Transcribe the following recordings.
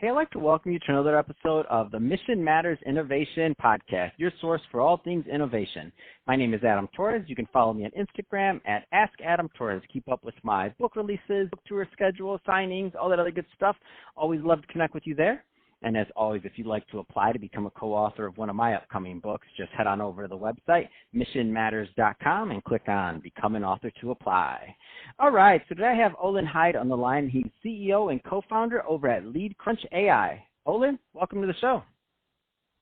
Hey, I'd like to welcome you to another episode of the Mission Matters Innovation Podcast, your source for all things innovation. My name is Adam Torres. You can follow me on Instagram at AskAdamTorres. Keep up with my book releases, book tour schedule, signings, all that other good stuff. Always love to connect with you there. And as always, if you'd like to apply to become a co-author of one of my upcoming books, just head on over to the website, missionmatters.com, and click on Become an Author to apply. All right, so today I have Olin Hyde on the line. He's CEO and co-founder over at LeadCrunch AI. Olin, welcome to the show.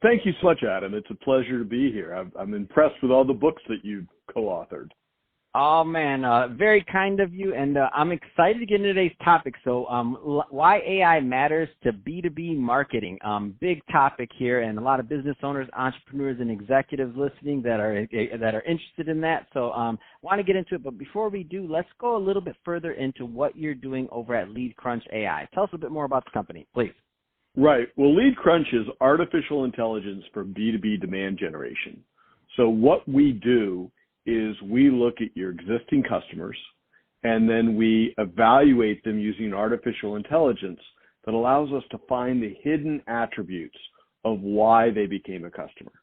Thank you so much, Adam. It's a pleasure to be here. I'm impressed with all the books that you co-authored. Oh, man, very kind of you, and I'm excited to get into today's topic. So why AI matters to B2B marketing. Big topic here, and a lot of business owners, entrepreneurs, and executives listening that are interested in that. So want to get into it, but before we do, let's go a little bit further into what you're doing over at LeadCrunch AI. Tell us a bit more about the company, please. Right. Well, LeadCrunch is artificial intelligence for B2B demand generation. So what we do is we look at your existing customers, and then we evaluate them using artificial intelligence that allows us to find the hidden attributes of why they became a customer.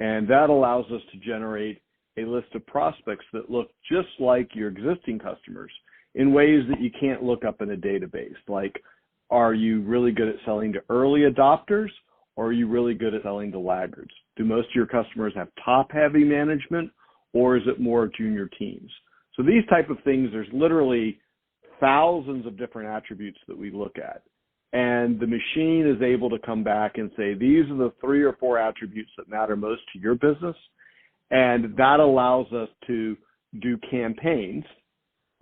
And that allows us to generate a list of prospects that look just like your existing customers in ways that you can't look up in a database. Like, are you really good at selling to early adopters, or are you really good at selling to laggards? Do most of your customers have top-heavy management, or is it more junior teams? So these type of things, there's literally thousands of different attributes that we look at. And the machine is able to come back and say, these are the 3 or 4 attributes that matter most to your business. And that allows us to do campaigns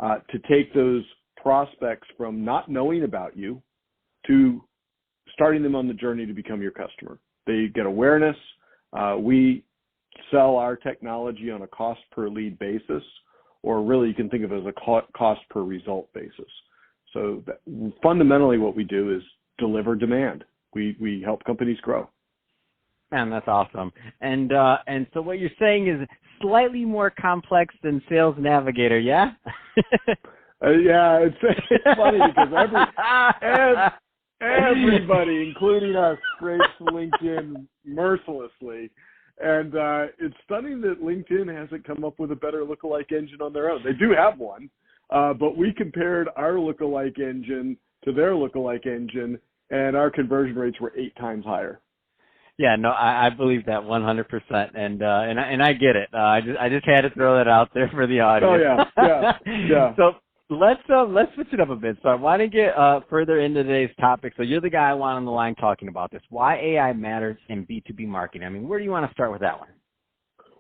to take those prospects from not knowing about you to starting them on the journey to become your customer. They get awareness. We sell our technology on a cost per lead basis, or really you can think of it as a cost per result basis. So fundamentally what we do is deliver demand. We help companies grow. Man, that's awesome. And so what you're saying is slightly more complex than Sales Navigator, yeah? Yeah, it's funny because everybody, including us, scrapes LinkedIn mercilessly. And it's stunning that LinkedIn hasn't come up with a better lookalike engine on their own. They do have one, but we compared our lookalike engine to their lookalike engine, and our conversion rates were 8 times higher. Yeah, no, I believe that 100%, and I get it. I just had to throw that out there for the audience. Oh yeah. So let's switch it up a bit. So I want to get further into today's topic. So you're the guy I want on the line talking about this. Why AI matters in B2B marketing. I mean, where do you want to start with that one?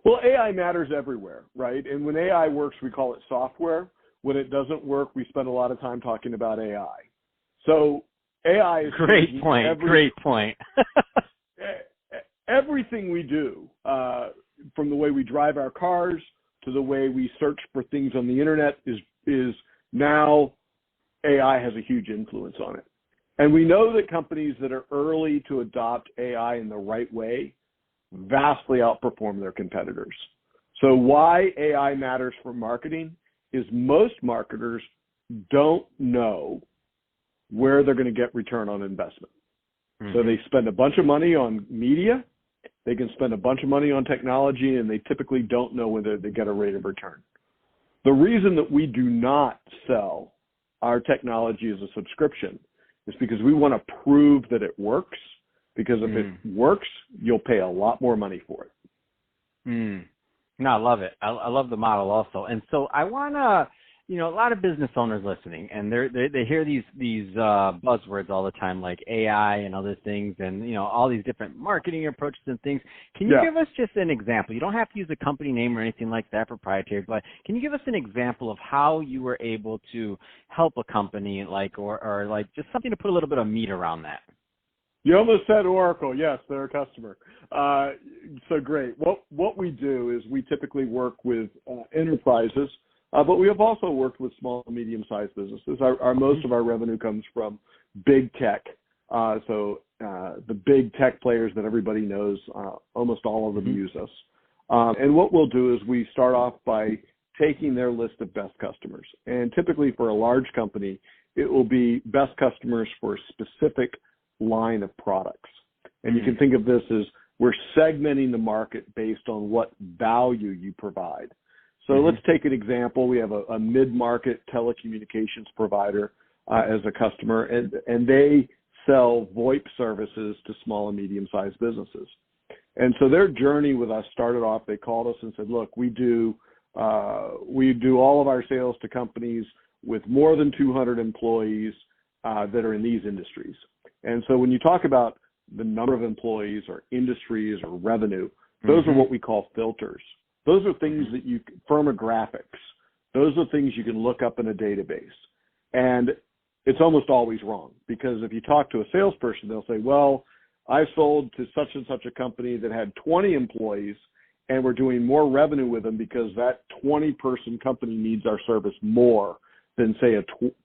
Well, AI matters everywhere, right? And when AI works, we call it software. When it doesn't work, we spend a lot of time talking about AI. So AI is great point. Everything we do, from the way we drive our cars to the way we search for things on the internet, is now AI has a huge influence on it. And we know that companies that are early to adopt AI in the right way vastly outperform their competitors. So why AI matters for marketing is most marketers don't know where they're going to get return on investment. So they spend a bunch of money on media, they can spend a bunch of money on technology, and they typically don't know whether they get a rate of return. The reason that we do not sell our technology as a subscription is because we want to prove that it works, because if it works, you'll pay a lot more money for it. No, I love it. I love the model also. And so I want to, a lot of business owners listening, and they hear these buzzwords all the time, like AI and other things, and all these different marketing approaches and things. Can you give us just an example? You don't have to use a company name or anything like that, proprietary, but can you give us an example of how you were able to help a company, or just something to put a little bit of meat around that? You almost said Oracle. Yes, they're a customer. So great. What we do is we typically work with enterprises. But we have also worked with small and medium-sized businesses. Most of our revenue comes from big tech. So the big tech players that everybody knows, almost all of them use us. And what we'll do is we start off by taking their list of best customers. And typically for a large company, it will be best customers for specific line of products. And you can think of this as we're segmenting the market based on what value you provide. So let's take an example. We have a mid-market telecommunications provider as a customer, and they sell VoIP services to small and medium-sized businesses. And so their journey with us started off, they called us and said, look, we do all of our sales to companies with more than 200 employees that are in these industries. And so when you talk about the number of employees or industries or revenue, those are what we call filters. Those are things that firmographics. Those are things you can look up in a database. And it's almost always wrong, because if you talk to a salesperson, they'll say, well, I sold to such and such a company that had 20 employees, and we're doing more revenue with them because that 20-person company needs our service more than, say, a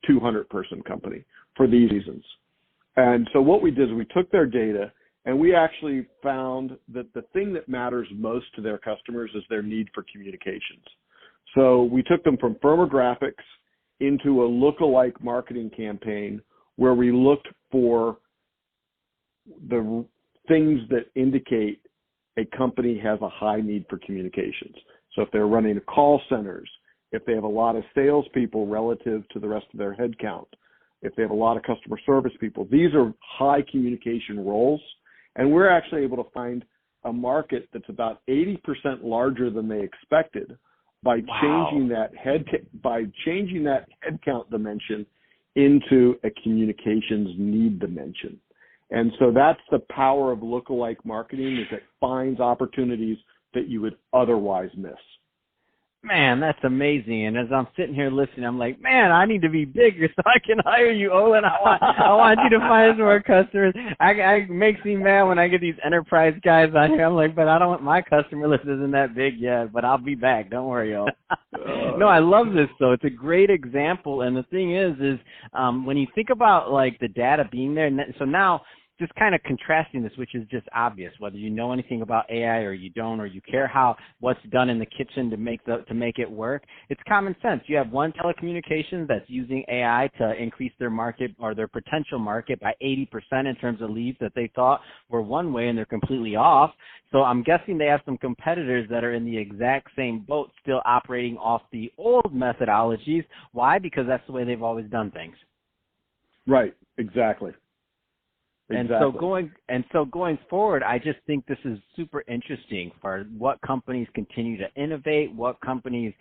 200-person company for these reasons. And so what we did is we took their data, and we actually found that the thing that matters most to their customers is their need for communications. So we took them from firmographics into a lookalike marketing campaign where we looked for the things that indicate a company has a high need for communications. So if they're running call centers, if they have a lot of salespeople relative to the rest of their headcount, if they have a lot of customer service people, these are high communication roles. And we're actually able to find a market that's about 80% larger than they expected by changing that headcount dimension into a communications need dimension. And so that's the power of lookalike marketing, is it finds opportunities that you would otherwise miss. Man, that's amazing. And as I'm sitting here listening, I'm like, man, I need to be bigger so I can hire you, Olin. I want you to find some more customers. It makes me mad when I get these enterprise guys out here. I'm like, but I don't want, my customer list isn't that big yet, but I'll be back. Don't worry, y'all. No, I love this, though. It's a great example. And the thing is when you think about, like, the data being there, so now, just kind of contrasting this, which is just obvious, whether you know anything about AI or you don't, or you care what's done in the kitchen to make it work. It's common sense. You have one telecommunications that's using AI to increase their market or their potential market by 80% in terms of leads that they thought were one way, and they're completely off. So I'm guessing they have some competitors that are in the exact same boat, still operating off the old methodologies. Why? Because that's the way they've always done things. Right. Exactly. Exactly. And so going forward, I just think this is super interesting for what companies continue to innovate, what companies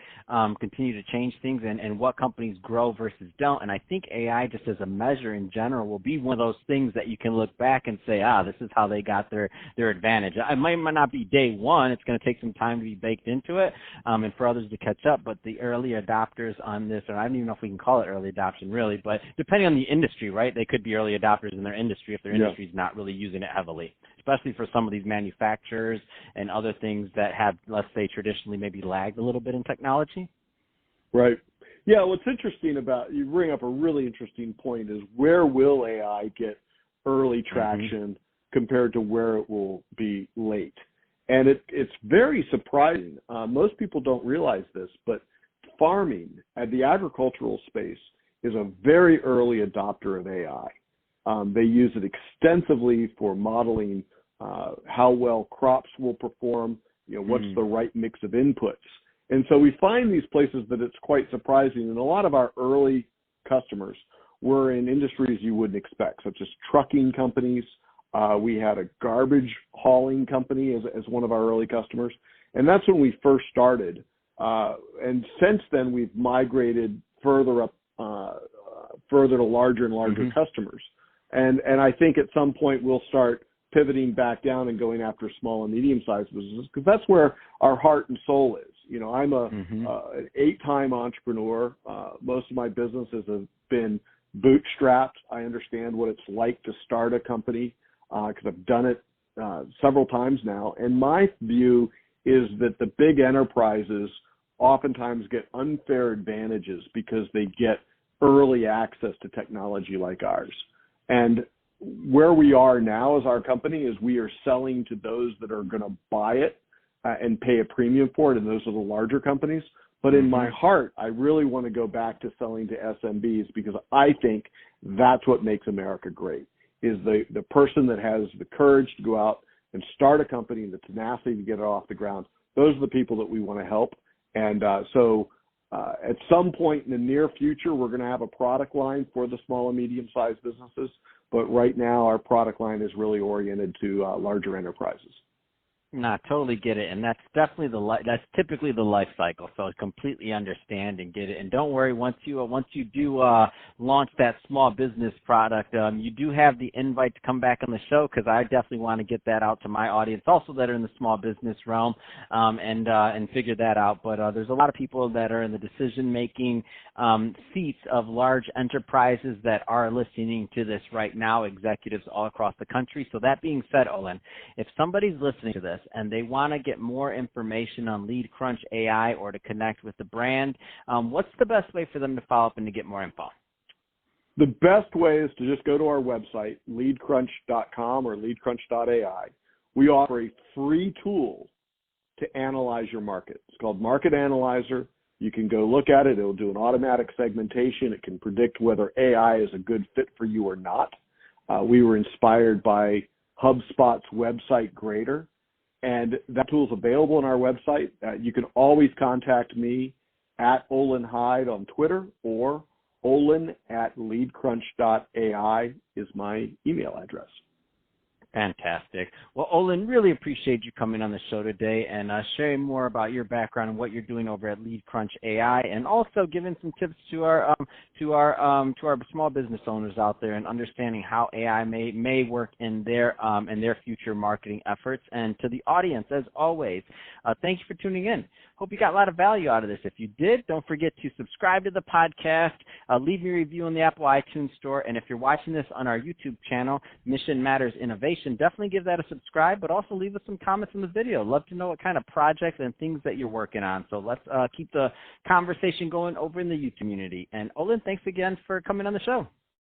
continue to change things, and what companies grow versus don't. And I think AI, just as a measure in general, will be one of those things that you can look back and say, this is how they got their advantage. It might not be day one. It's going to take some time to be baked into it and for others to catch up. But the early adopters on this, or I don't even know if we can call it early adoption really, but depending on the industry, right? They could be early adopters in their industry if their industry's not really using it heavily, especially for some of these manufacturers and other things that have, let's say, traditionally maybe lagged a little bit in technology. Right. Yeah, what's interesting about, you bring up a really interesting point, is where will AI get early traction compared to where it will be late? And it's very surprising. Most people don't realize this, but farming, the agricultural space, is a very early adopter of AI. They use it extensively for modeling how well crops will perform, what's the right mix of inputs. And so we find these places that it's quite surprising. And a lot of our early customers were in industries you wouldn't expect, such as trucking companies. We had a garbage hauling company as one of our early customers. And that's when we first started. And since then, we've migrated further up, further to larger and larger customers. And I think at some point we'll start pivoting back down and going after small and medium-sized businesses, because that's where our heart and soul is. I'm an 8-time entrepreneur. Most of my businesses have been bootstrapped. I understand what it's like to start a company because I've done it several times now. And my view is that the big enterprises oftentimes get unfair advantages because they get early access to technology like ours. And where we are now as our company is we are selling to those that are going to buy it and pay a premium for it, and those are the larger companies. But in my heart, I really want to go back to selling to SMBs, because I think that's what makes America great, is the person that has the courage to go out and start a company and the tenacity to get it off the ground. Those are the people that we want to help. And so at some point in the near future, we're going to have a product line for the small and medium-sized businesses. But right now, our product line is really oriented to larger enterprises. No, I totally get it, and that's definitely that's typically the life cycle. So I completely understand and get it. And don't worry, once you do launch that small business product, you do have the invite to come back on the show, because I definitely want to get that out to my audience, also that are in the small business realm, and figure that out. But there's a lot of people that are in the decision making seats of large enterprises that are listening to this right now, executives all across the country. So that being said, Olin, if somebody's listening to this and they want to get more information on LeadCrunch AI or to connect with the brand, what's the best way for them to follow up and to get more info? The best way is to just go to our website, leadcrunch.com or leadcrunch.ai. We offer a free tool to analyze your market. It's called Market Analyzer. You can go look at it. It'll do an automatic segmentation. It can predict whether AI is a good fit for you or not. We were inspired by HubSpot's website grader, and that tool is available on our website. You can always contact me at Olin Hyde on Twitter, or olin@leadcrunch.ai is my email address. Fantastic. Well, Olin, really appreciate you coming on the show today and sharing more about your background and what you're doing over at LeadCrunch AI, and also giving some tips to our small business owners out there and understanding how AI may work in their future marketing efforts. And to the audience, as always, thank you for tuning in. Hope you got a lot of value out of this. If you did, don't forget to subscribe to the podcast, leave me a review on the Apple iTunes Store, and if you're watching this on our YouTube channel, Mission Matters Innovation, definitely give that a subscribe, but also leave us some comments in the video. Love to know what kind of projects and things that you're working on. So let's keep the conversation going over in the YouTube community. And Olin, thanks again for coming on the show.